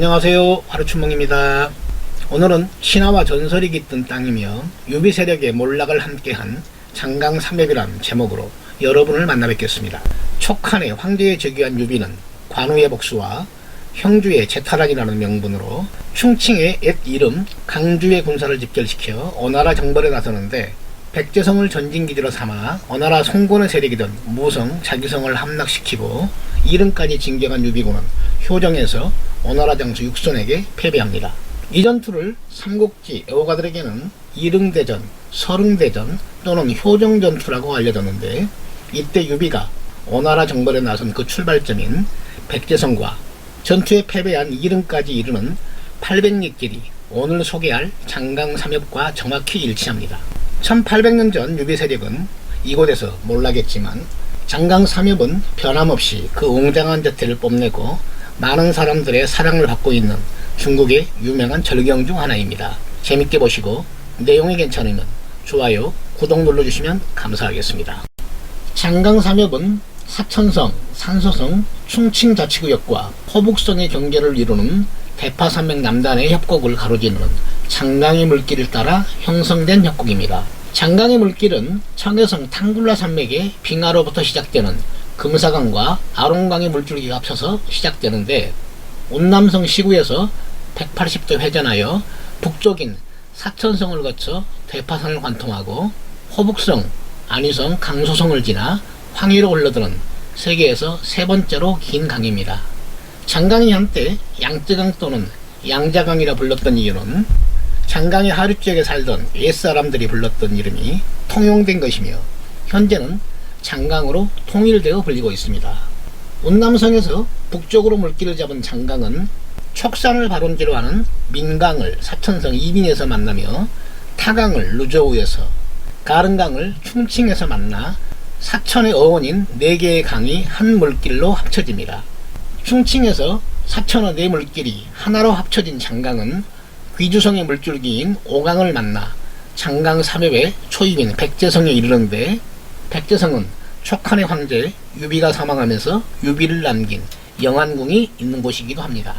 안녕하세요, 하루춘몽입니다. 오늘은 신화와 전설이 깃든 땅이며 유비 세력의 몰락을 함께한 장강삼엽이란 제목으로 여러분을 만나 뵙겠습니다. 촉한의 황제에 즉위한 유비는 관우의 복수와 형주의 제탈환이라는 명분으로 충칭의 옛 이름 강주의 군사를 집결시켜 어나라 정벌에 나서는데, 백제성을 전진기지로 삼아 어나라 송곤의 세력이던 무성, 자기성을 함락시키고 이릉까지 진격한 유비군은 효정에서 어나라 장수 육손에게 패배합니다. 이 전투를 삼국지 애호가들에게는 이릉대전, 서릉대전 또는 효정전투라고 알려졌는데, 이때 유비가 어나라 정벌에 나선 그 출발점인 백제성과 전투에 패배한 이릉까지 이르는 800리 길이 오늘 소개할 장강삼엽과 정확히 일치합니다. 1800년 전 유비 세력은 이곳에서 몰락했지만 장강삼엽은 변함없이 그 웅장한 자태를 뽐내고 많은 사람들의 사랑을 받고 있는 중국의 유명한 절경 중 하나입니다. 재밌게 보시고 내용이 괜찮으면 좋아요, 구독 눌러주시면 감사하겠습니다. 장강삼엽은 사천성, 산소성, 충칭자치구역과 포북성의 경계를 이루는 대파산맥 남단의 협곡을 가로지르는 장강의 물길을 따라 형성된 협곡입니다. 장강의 물길은 청해성 탕굴라 산맥의 빙하로부터 시작되는 금사강과 아롱강의 물줄기가 합쳐서 시작되는데, 운남성 시구에서 180도 회전하여 북쪽인 사천성을 거쳐 대파산을 관통하고 호북성, 안위성, 강소성을 지나 황해로 흘러드는 세계에서 세 번째로 긴 강입니다. 장강이 한때 양쯔강 또는 양자강이라 불렀던 이유는 장강의 하류 지역에 살던 옛사람들이 불렀던 이름이 통용된 것이며, 현재는 장강으로 통일되어 불리고 있습니다. 운남성에서 북쪽으로 물길을 잡은 장강은 촉산을 발원지로 하는 민강을 사천성 이민에서 만나며 타강을 루저우에서, 가릉강을 충칭에서 만나 사천의 어원인 4개의 강이 한 물길로 합쳐집니다. 충칭에서 사천의 4물길이 하나로 합쳐진 장강은 귀주성의 물줄기인 오강을 만나 장강삼엽의 초입인 백제성에 이르는데, 백제성은 촉한의 황제 유비가 사망하면서 유비를 남긴 영안궁이 있는 곳이기도 합니다.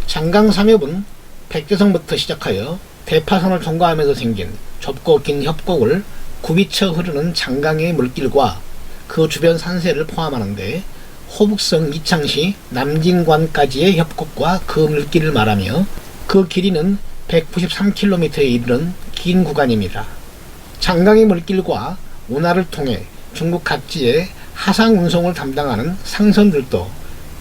장강삼엽은 백제성부터 시작하여 대파선을 통과하면서 생긴 좁고 긴 협곡을 굽이쳐 흐르는 장강의 물길과 그 주변 산세를 포함하는데, 호북성 이창시 남진관까지의 협곡과 그 물길을 말하며 그 길이는 193km에 이르는 긴 구간입니다. 장강의 물길과 운하를 통해 중국 각지의 하상 운송을 담당하는 상선들도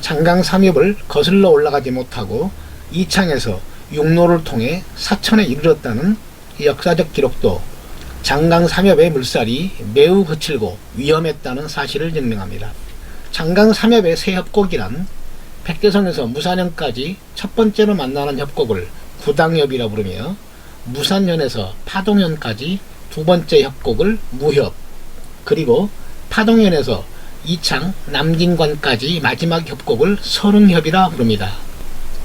장강삼엽을 거슬러 올라가지 못하고 이창에서 육로를 통해 사천에 이르렀다는 역사적 기록도 장강삼엽의 물살이 매우 거칠고 위험했다는 사실을 증명합니다. 장강삼엽의 세 협곡이란 백제성에서 무산현까지 첫 번째로 만나는 협곡을 구당협이라 부르며, 무산현에서 파동현까지 두 번째 협곡을 무협, 그리고 파동현에서 이창 남진관까지 마지막 협곡을 서릉협이라 부릅니다.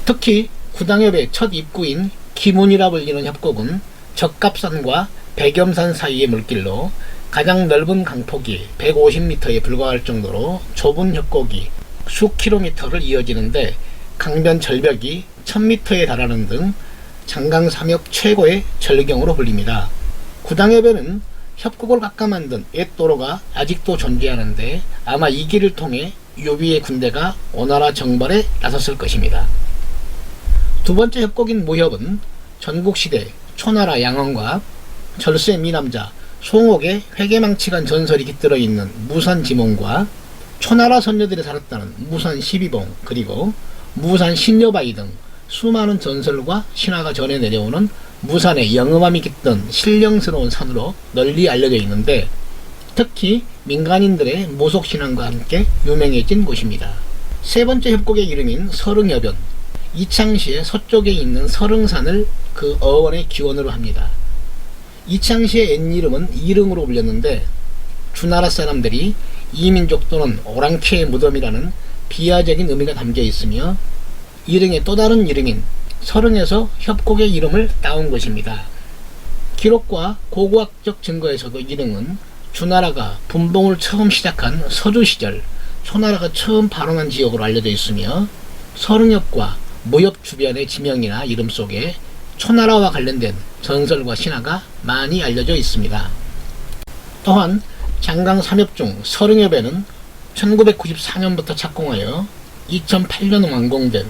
특히 구당협의 첫 입구인 기문이라 불리는 협곡은 적갑산과 백염산 사이의 물길로 가장 넓은 강폭이 150m에 불과할 정도로 좁은 협곡이 수 킬로미터를 이어지는데, 강변 절벽이 1000m에 달하는 등 장강삼엽 최고의 절경으로 불립니다. 구당협에는 협곡을 깎아 만든 옛 도로가 아직도 존재하는데, 아마 이 길을 통해 유비의 군대가 어나라 정벌에 나섰을 것입니다. 두 번째 협곡인 무협은 전국시대 초나라 양원과 절세 미남자 송옥의 회계망치간 전설이 깃들어 있는 무산지몽과 초나라 선녀들이 살았다는 무산 12봉, 그리고 무산 신여바위 등 수많은 전설과 신화가 전해 내려오는 무산의 영험함이 깃든 신령스러운 산으로 널리 알려져 있는데, 특히 민간인들의 모속신앙과 함께 유명해진 곳입니다. 세 번째 협곡의 이름인 서릉협은 이창시의 서쪽에 있는 서릉산을 그 어원의 기원으로 합니다. 이창시의 옛 이름은 이릉으로 불렸는데, 주나라 사람들이 이민족 또는 오랑캐의 무덤이라는 비하적인 의미가 담겨 있으며, 이릉의 또 다른 이름인 서릉에서 협곡의 이름을 따온 것입니다. 기록과 고고학적 증거에서도 이릉은 주나라가 분봉을 처음 시작한 서주 시절 초나라가 처음 발원한 지역으로 알려져 있으며, 서릉협과 무협 주변의 지명이나 이름 속에 초나라와 관련된 전설과 신화가 많이 알려져 있습니다. 또한 장강 3협 중 서릉협에는 1994년부터 착공하여 2008년 완공된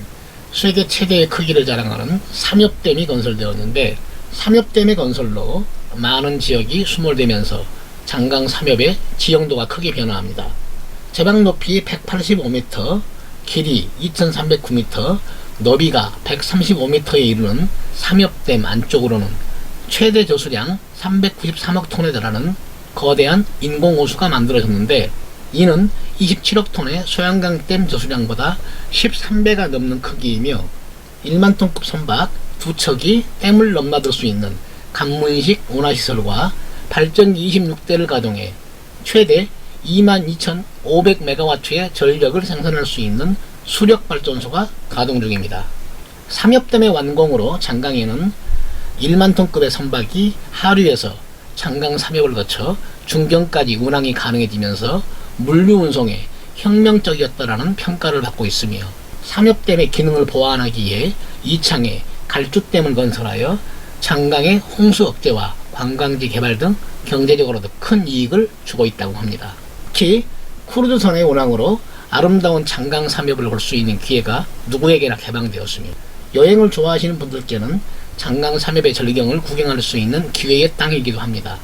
세계 최대의 크기를 자랑하는 삼협댐이 건설되었는데, 삼협댐의 건설로 많은 지역이 수몰되면서 장강 삼협의 지형도가 크게 변화합니다. 제방 높이 185m, 길이 2309m, 너비가 135m에 이르는 삼협댐 안쪽으로는 최대 저수량 393억 톤에 달하는 거대한 인공호수가 만들어졌는데, 이는 27억 톤의 소양강댐 저수량보다 13배가 넘는 크기이며 1만 톤급 선박 2척이 댐을 넘나들 수 있는 간문식 온화시설과 발전기 26대를 가동해 최대 22,500메가와트의 전력을 생산할 수 있는 수력발전소가 가동 중입니다. 삼협댐의 완공으로 장강에는 1만 톤급의 선박이 하류에서 장강 삼협을 거쳐 중경까지 운항이 가능해지면서 물류 운송에 혁명적이었다라는 평가를 받고 있으며, 삼협댐의 기능을 보완하기 위해 이창에 갈주댐을 건설하여 장강의 홍수 억제와 관광지 개발 등 경제적으로도 큰 이익을 주고 있다고 합니다. 특히 크루즈선의 운항으로 아름다운 장강 삼협을 볼 수 있는 기회가 누구에게나 개방되었으며, 여행을 좋아하시는 분들께는 장강 삼협의 절경을 구경할 수 있는 기회의 땅이기도 합니다.